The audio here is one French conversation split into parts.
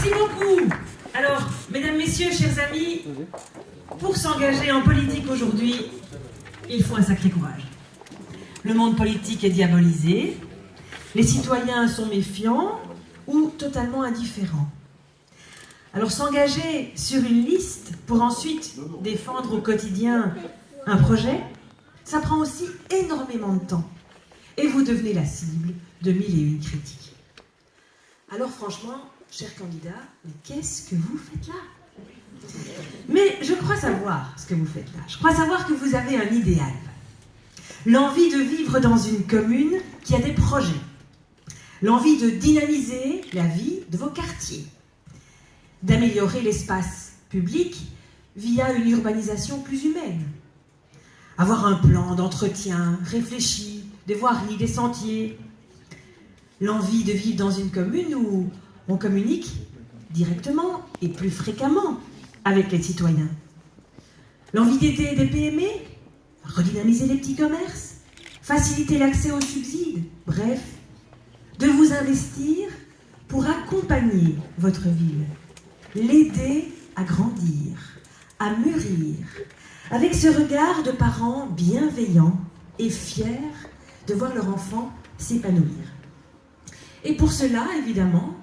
Merci beaucoup. Alors, mesdames, messieurs, chers amis, pour s'engager en politique aujourd'hui, il faut un sacré courage. Le monde politique est diabolisé, les citoyens sont méfiants ou totalement indifférents. Alors s'engager sur une liste pour ensuite défendre au quotidien un projet, ça prend aussi énormément de temps. Et vous devenez la cible de 1001 critiques. Alors franchement, chers candidats, mais qu'est-ce que vous faites là? Mais je crois savoir ce que vous faites là. Je crois savoir que vous avez un idéal. L'envie de vivre dans une commune qui a des projets. L'envie de dynamiser la vie de vos quartiers. D'améliorer l'espace public via une urbanisation plus humaine. Avoir un plan d'entretien réfléchi, des voiries, des sentiers. L'envie de vivre dans une commune où on communique directement et plus fréquemment avec les citoyens. L'envie d'aider des PME, redynamiser les petits commerces, faciliter l'accès aux subsides, bref, de vous investir pour accompagner votre ville, l'aider à grandir, à mûrir, avec ce regard de parents bienveillants et fiers de voir leur enfant s'épanouir. Et pour cela, évidemment,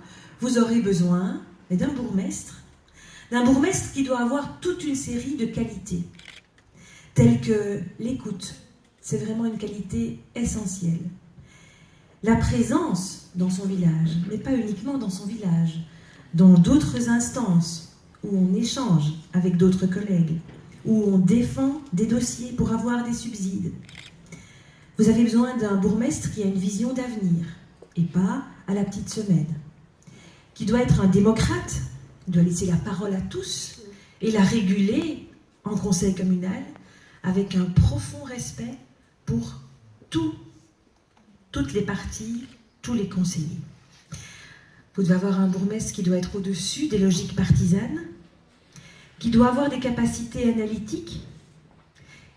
vous aurez besoin d'un bourgmestre qui doit avoir toute une série de qualités, telles que l'écoute, c'est vraiment une qualité essentielle. La présence dans son village, mais pas uniquement dans son village, dans d'autres instances où on échange avec d'autres collègues, où on défend des dossiers pour avoir des subsides. Vous avez besoin d'un bourgmestre qui a une vision d'avenir, et pas à la petite semaine, qui doit être un démocrate, qui doit laisser la parole à tous et la réguler en conseil communal avec un profond respect pour toutes les parties, tous les conseillers. Vous devez avoir un bourgmestre qui doit être au-dessus des logiques partisanes, qui doit avoir des capacités analytiques,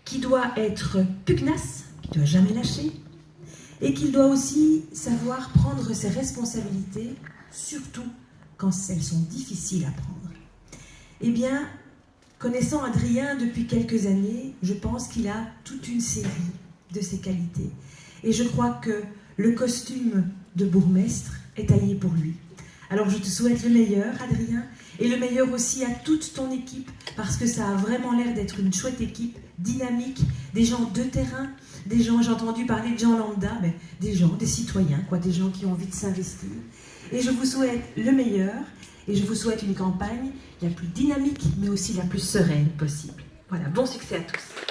qui doit être pugnace, qui ne doit jamais lâcher, et qu'il doit aussi savoir prendre ses responsabilités, surtout quand elles sont difficiles à prendre. Eh bien, connaissant Adrien depuis quelques années, je pense qu'il a toute une série de ses qualités. Et je crois que le costume de bourgmestre est taillé pour lui. Alors je te souhaite le meilleur, Adrien, et le meilleur aussi à toute ton équipe, parce que ça a vraiment l'air d'être une chouette équipe, dynamique, des gens de terrain, des gens, j'ai entendu parler de gens lambda, mais des gens, des citoyens, quoi, des gens qui ont envie de s'investir. Et je vous souhaite le meilleur, et je vous souhaite une campagne la plus dynamique, mais aussi la plus sereine possible. Voilà, bon succès à tous.